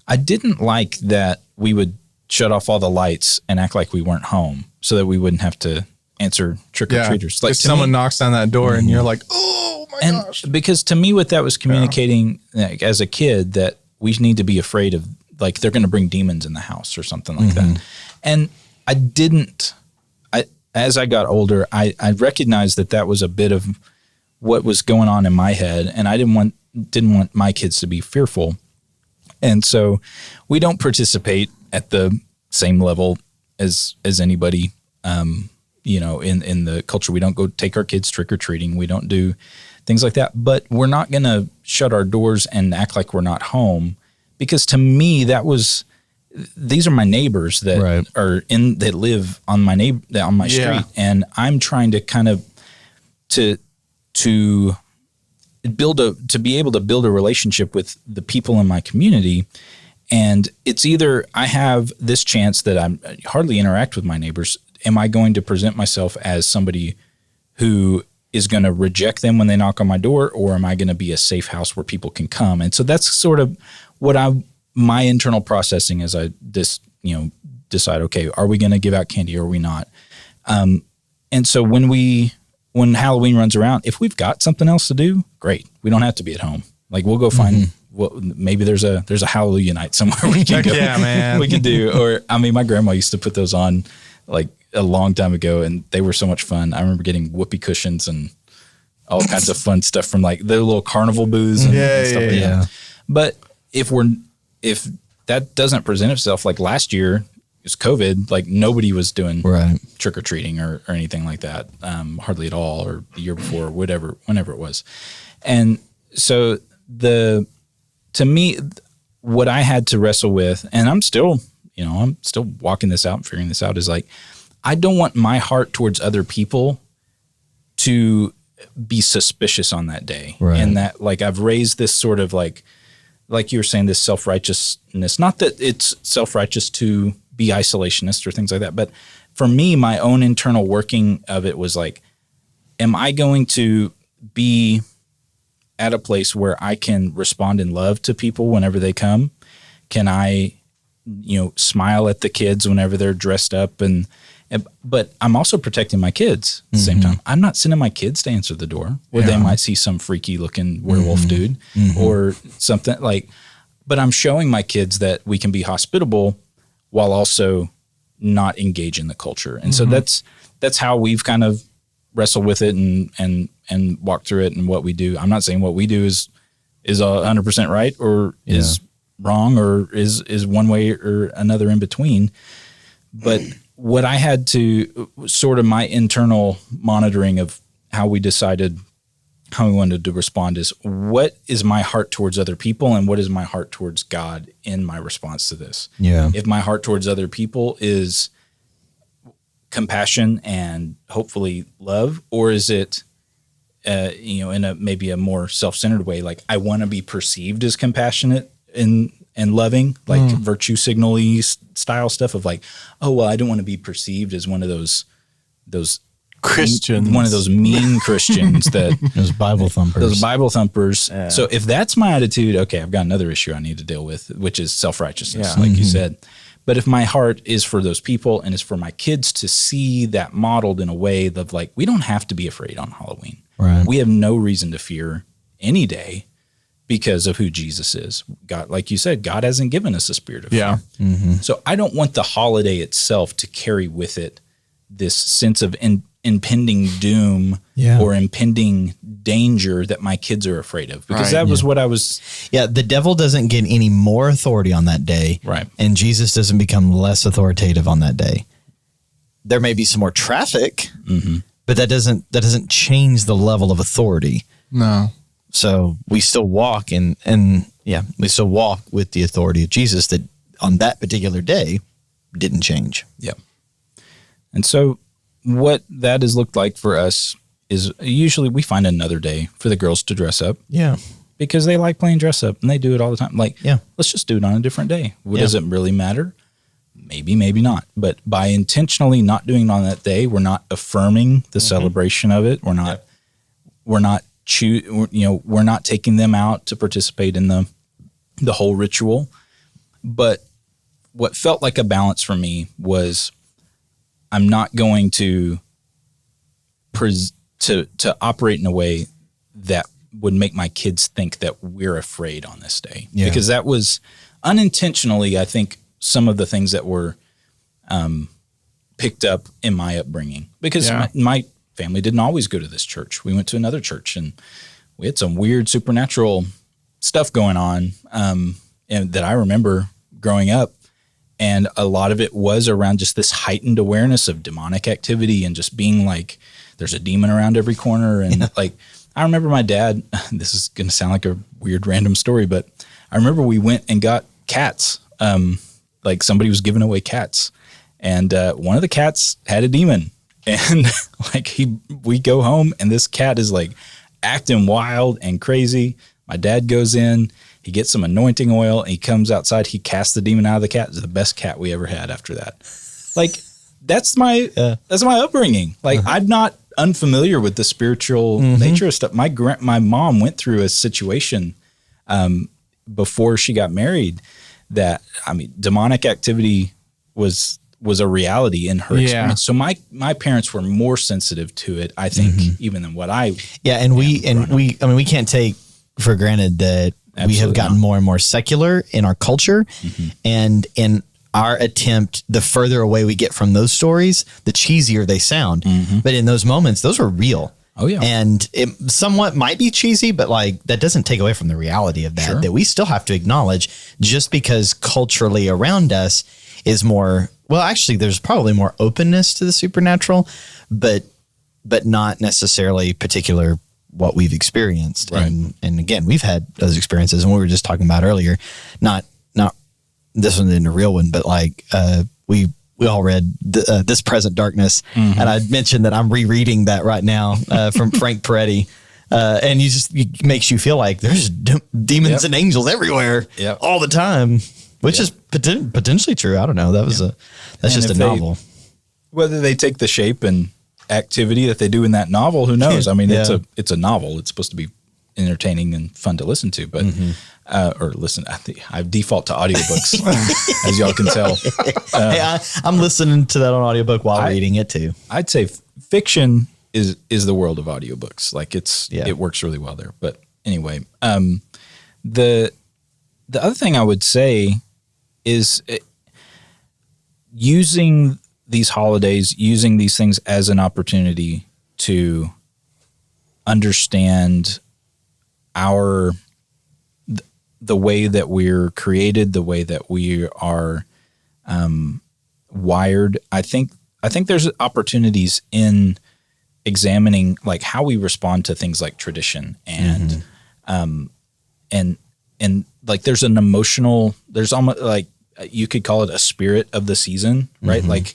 I didn't like that we would shut off all the lights and act like we weren't home so that we wouldn't have to answer trick-or-treaters. Like if someone knocks on that door and you're like, oh my gosh. Because to me what that was communicating like, as a kid that we need to be afraid of, like they're going to bring demons in the house or something like that. And I didn't, as I got older, I recognized that was a bit of what was going on in my head, and I didn't want my kids to be fearful. And so we don't participate at the same level as anybody, in the culture. We don't go take our kids trick-or-treating. We don't do things like that. But we're not going to shut our doors and act like we're not home, because to me these are my neighbors that that live on my street, and I'm trying to kind of to be able to build a relationship with the people in my community. And it's either I have this chance that I hardly interact with my neighbors. Am I going to present myself as somebody who is going to reject them when they knock on my door, or am I going to be a safe house where people can come? And so that's sort of what my internal processing as I decide, okay, are we going to give out candy or are we not? And so when Halloween runs around, if we've got something else to do, great. We don't have to be at home. Like we'll go find maybe there's a Hallelujah night somewhere we can go. Yeah, man. We can do. Or I mean, my grandma used to put those on like a long time ago, and they were so much fun. I remember getting whoopee cushions and all kinds of fun stuff from like the little carnival booths and stuff like that. But if that doesn't present itself, like last year, it's COVID, like nobody was doing trick-or-treating or anything like that, hardly at all, or the year before, whenever it was. And so to me, what I had to wrestle with, and I'm still walking this out and figuring this out, is like, I don't want my heart towards other people to be suspicious on that day. Right. And that, like, I've raised this sort of like you were saying, this self-righteousness, not that it's self-righteous to be isolationist or things like that, but for me, my own internal working of it was like, am I going to be at a place where I can respond in love to people whenever they come? Can I, smile at the kids whenever they're dressed up and But I'm also protecting my kids at the same time. I'm not sending my kids to answer the door where they might see some freaky looking werewolf dude or something like, but I'm showing my kids that we can be hospitable while also not engage in the culture. And so that's how we've kind of wrestled with it and walked through it and what we do. I'm not saying what we do is 100% right or is wrong or is one way or another in between. But what I had to sort of my internal monitoring of how we decided how we wanted to respond is what is my heart towards other people and what is my heart towards God in my response to this? Yeah. If my heart towards other people is compassion and hopefully love, or is it, in a maybe a more self-centered way, like I want to be perceived as compassionate and loving, like virtue signal-y style stuff of like, oh, well, I don't want to be perceived as one of those Christians, one of those mean Christians that Those Bible thumpers. Yeah. So if that's my attitude, okay, I've got another issue I need to deal with, which is self-righteousness, like you said. But if my heart is for those people and is for my kids to see that modeled in a way of like, we don't have to be afraid on Halloween. Right. We have no reason to fear any day because of who Jesus is. God, like you said, God hasn't given us a spirit of fear. So I don't want the holiday itself to carry with it this sense of impending doom or impending danger that my kids are afraid of, because that was what I was. Yeah, the devil doesn't get any more authority on that day, right? And Jesus doesn't become less authoritative on that day. There may be some more traffic, but that doesn't change the level of authority. No. So we still walk we still walk with the authority of Jesus that on that particular day didn't change. Yep. And so what that has looked like for us is usually we find another day for the girls to dress up. Yeah. Because they like playing dress up and they do it all the time. Like, let's just do it on a different day. Does it really matter? Maybe, maybe not. But by intentionally not doing it on that day, we're not affirming the celebration of it. We're not taking them out to participate in the whole ritual. But what felt like a balance for me was I'm not going to operate in a way that would make my kids think that we're afraid on this day. Yeah. Because that was unintentionally, I think, some of the things that were picked up in my upbringing. Because my family didn't always go to this church. We went to another church and we had some weird supernatural stuff going on and that I remember growing up. And a lot of it was around just this heightened awareness of demonic activity and just being like, there's a demon around every corner. And like, I remember my dad, this is going to sound like a weird random story, but I remember we went and got cats. Like somebody was giving away cats and one of the cats had a demon and like we go home and this cat is like acting wild and crazy. My dad goes in, he gets some anointing oil and he comes outside. He casts the demon out of the cat. It's the best cat we ever had after that. Like that's my upbringing. Like I'm not unfamiliar with the spiritual nature of stuff. My mom went through a situation before she got married that, I mean, demonic activity was a reality in her experience. So my parents were more sensitive to it, I think, even than what I we can't take for granted that we have gotten more and more secular in our culture, and in our attempt, the further away we get from those stories, the cheesier they sound. But in those moments, those were real. Oh yeah. And it somewhat might be cheesy, but like that doesn't take away from the reality of that, that we still have to acknowledge just because culturally around us is more, well, actually there's probably more openness to the supernatural, but not necessarily particular what we've experienced. Right. And again, we've had those experiences and we were just talking about earlier, not this one in a real one, but like, we all read This Present Darkness. And I mentioned that I'm rereading that right now from Frank Peretti. And it makes you feel like there's demons and angels everywhere all the time, which is potentially true. I don't know. That's just a novel. Whether they take the shape and activity that they do in that novel, who knows? I mean, it's a novel. It's supposed to be entertaining and fun to listen to, but or listen. I default to audiobooks, as y'all can tell. Hey, I'm listening to that on audiobook while reading it too. I'd say fiction is the world of audiobooks. Like it works really well there. But anyway, the other thing I would say is using these holidays, using these things as an opportunity to understand the way that we're created, the way that we are wired. I think there's opportunities in examining like how we respond to things like tradition and like there's an emotional, there's almost like you could call it a spirit of the season, right? Like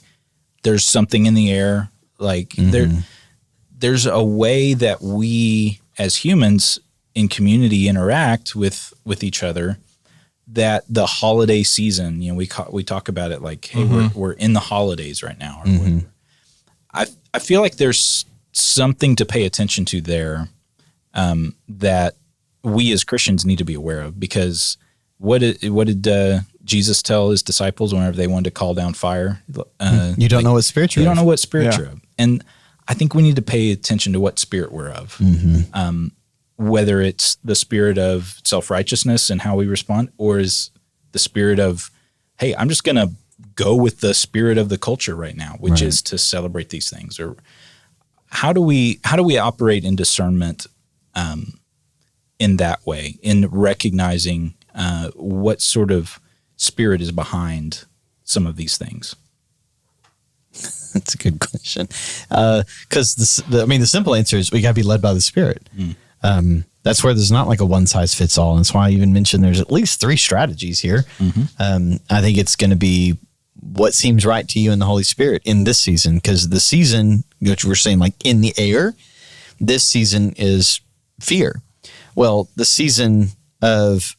there's something in the air, like there's a way that we as humans in community interact with each other, that the holiday season, we talk about it like, hey, we're in the holidays right now. Or whatever. I feel like there's something to pay attention to there that we as Christians need to be aware of, because what did Jesus tell his disciples whenever they wanted to call down fire? You don't know what spirit you're of. You don't know what spirit you're of. And I think we need to pay attention to what spirit we're of. Whether it's the spirit of self-righteousness and how we respond, or is the spirit of, hey, I'm just going to go with the spirit of the culture right now, which is to celebrate these things. Or how do we operate in discernment in that way, in recognizing what sort of spirit is behind some of these things? That's a good question. Because the simple answer is we got to be led by the Spirit. That's where there's not like a one size fits all. And that's why I even mentioned there's at least 3 strategies here. I think it's going to be what seems right to you in the Holy Spirit in this season, because the season, which we're saying like in the air, this season is fear. Well, the season of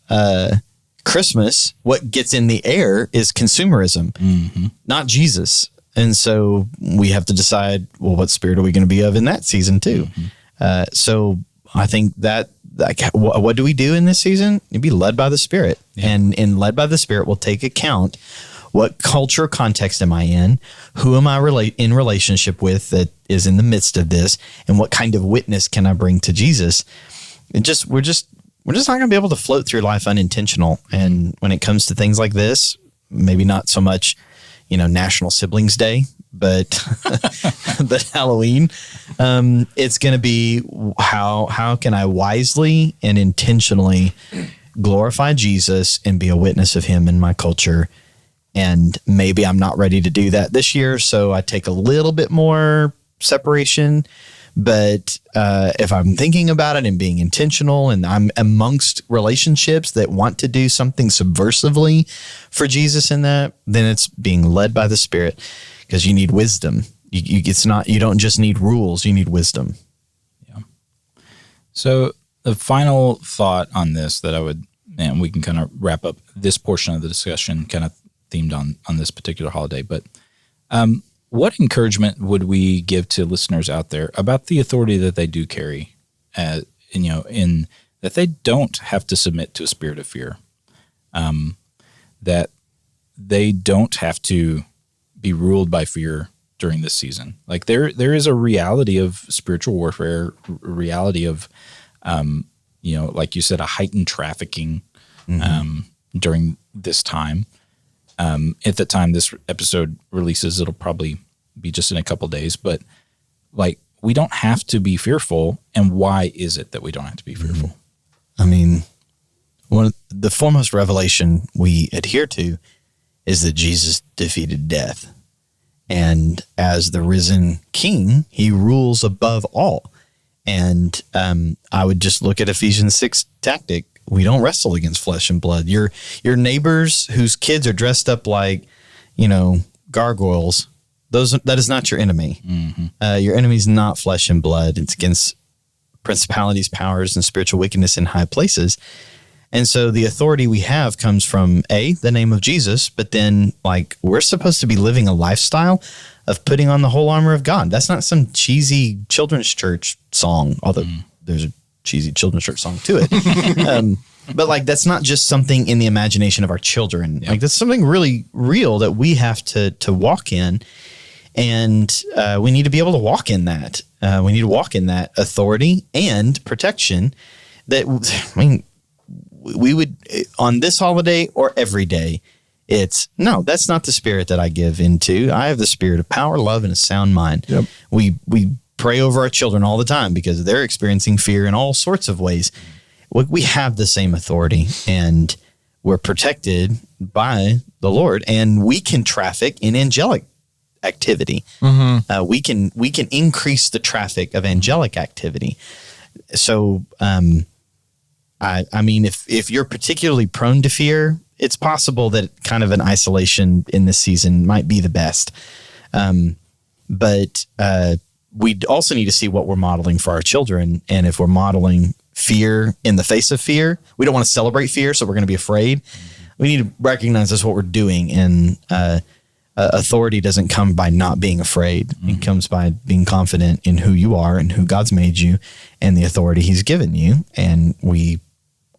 Christmas, what gets in the air is consumerism, not Jesus. And so we have to decide, well, what spirit are we going to be of in that season too? So I think that what do we do in this season? You'd be led by the Spirit, and led by the Spirit will take account what cultural context am I in, who am I in relationship with that is in the midst of this, and what kind of witness can I bring to Jesus? And we're just not going to be able to float through life unintentional. And when it comes to things like this, maybe not so much, National Siblings Day, but Halloween, it's going to be how can I wisely and intentionally glorify Jesus and be a witness of him in my culture. And maybe I'm not ready to do that this year, so I take a little bit more separation. But if I'm thinking about it and being intentional, and I'm amongst relationships that want to do something subversively for Jesus in that, then it's being led by the Spirit, because you need wisdom. You don't just need rules, you need wisdom. Yeah. So the final thought on this that we can kind of wrap up this portion of the discussion, kind of themed on this particular holiday, but what encouragement would we give to listeners out there about the authority that they do carry, in that they don't have to submit to a spirit of fear, that they don't have to be ruled by fear during this season? Like there is a reality of spiritual warfare, a reality of, like you said, a heightened trafficking during this time. At the time this episode releases, it'll probably be just in a couple days, but like we don't have to be fearful. And why is it that we don't have to be fearful? I mean, the foremost revelation we adhere to is that Jesus defeated death. And as the risen King, he rules above all. And I would just look at Ephesians 6 tactic. We don't wrestle against flesh and blood. Your neighbors whose kids are dressed up like, gargoyles, that is not your enemy. Your enemy is not flesh and blood. It's against principalities, powers, and spiritual wickedness in high places. And so the authority we have comes from the name of Jesus, but then we're supposed to be living a lifestyle of putting on the whole armor of God. That's not some cheesy children's church song, although there's cheesy children's church song to it. But like, that's not just something in the imagination of our children. Like, that's something really real that we have to walk in. And we need to be able to walk in that. We need to walk in that authority and protection that, I mean, we would, on this holiday or every day, no, that's not the spirit that I give into. I have the spirit of power, love, and a sound mind. Yep. We pray over our children all the time because they're experiencing fear in all sorts of ways. We have the same authority, and we're protected by the Lord, and we can traffic in angelic activity. Mm-hmm. We can increase the traffic of angelic activity. So, I mean, if you're particularly prone to fear, it's possible that kind of an isolation in this season might be the best. But we also need to see what we're modeling for our children. And if we're modeling fear in the face of fear, we don't want to celebrate fear, so we're going to be afraid. We need to recognize that's what we're doing. And authority doesn't come by not being afraid. Mm-hmm. It comes by being confident in who you are and who God's made you and the authority he's given you. And we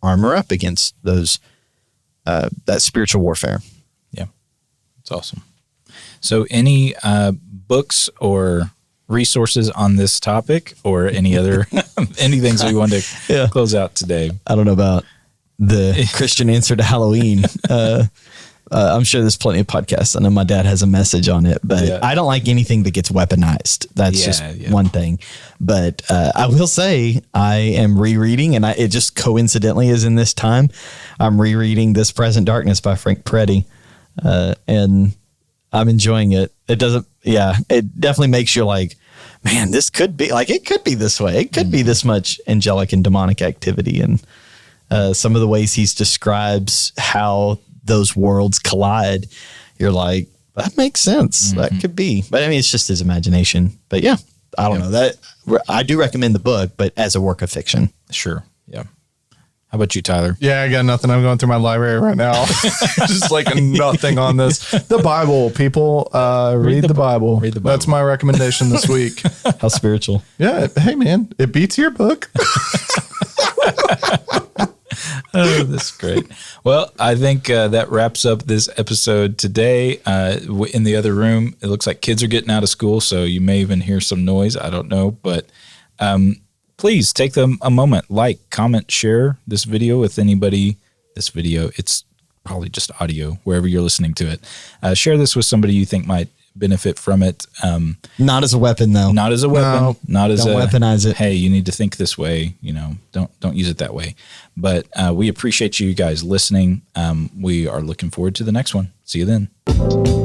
armor up against those that spiritual warfare. Yeah, it's awesome. So any books or resources on this topic or any other anything so we want to close out today? I don't know about the Christian answer to Halloween. I'm sure there's plenty of podcasts. I know my dad has a message on it, but I don't like anything that gets weaponized. That's just one thing. But I will say I am rereading, and it just coincidentally is in this time, I'm rereading This Present Darkness by Frank Peretti, and I'm enjoying it. It definitely makes you like, man, this could be, like, it could be this way. It could be this much angelic and demonic activity. And some of the ways he describes how those worlds collide, you're like, that makes sense. Mm-hmm. That could be. But I mean, it's just his imagination. But yeah, I don't know. That I do recommend the book, but as a work of fiction. Sure. Yeah. How about you, Tyler? Yeah, I got nothing. I'm going through my library right now. Just like nothing on this. The Bible, people. Read the Bible. Read the Bible. That's my recommendation this week. How spiritual. Yeah. Hey, man, it beats your book. Oh, that's great. Well, I think that wraps up this episode today. In the other room, it looks like kids are getting out of school, so you may even hear some noise. I don't know, but please take them a moment, comment, share this video with anybody. This video, it's probably just audio, wherever you're listening to it. Share this with somebody you think might benefit from it. Not as a weapon, though. Not as a weapon. No, don't weaponize it. Hey, you need to think this way. Don't use it that way. But we appreciate you guys listening. We are looking forward to the next one. See you then.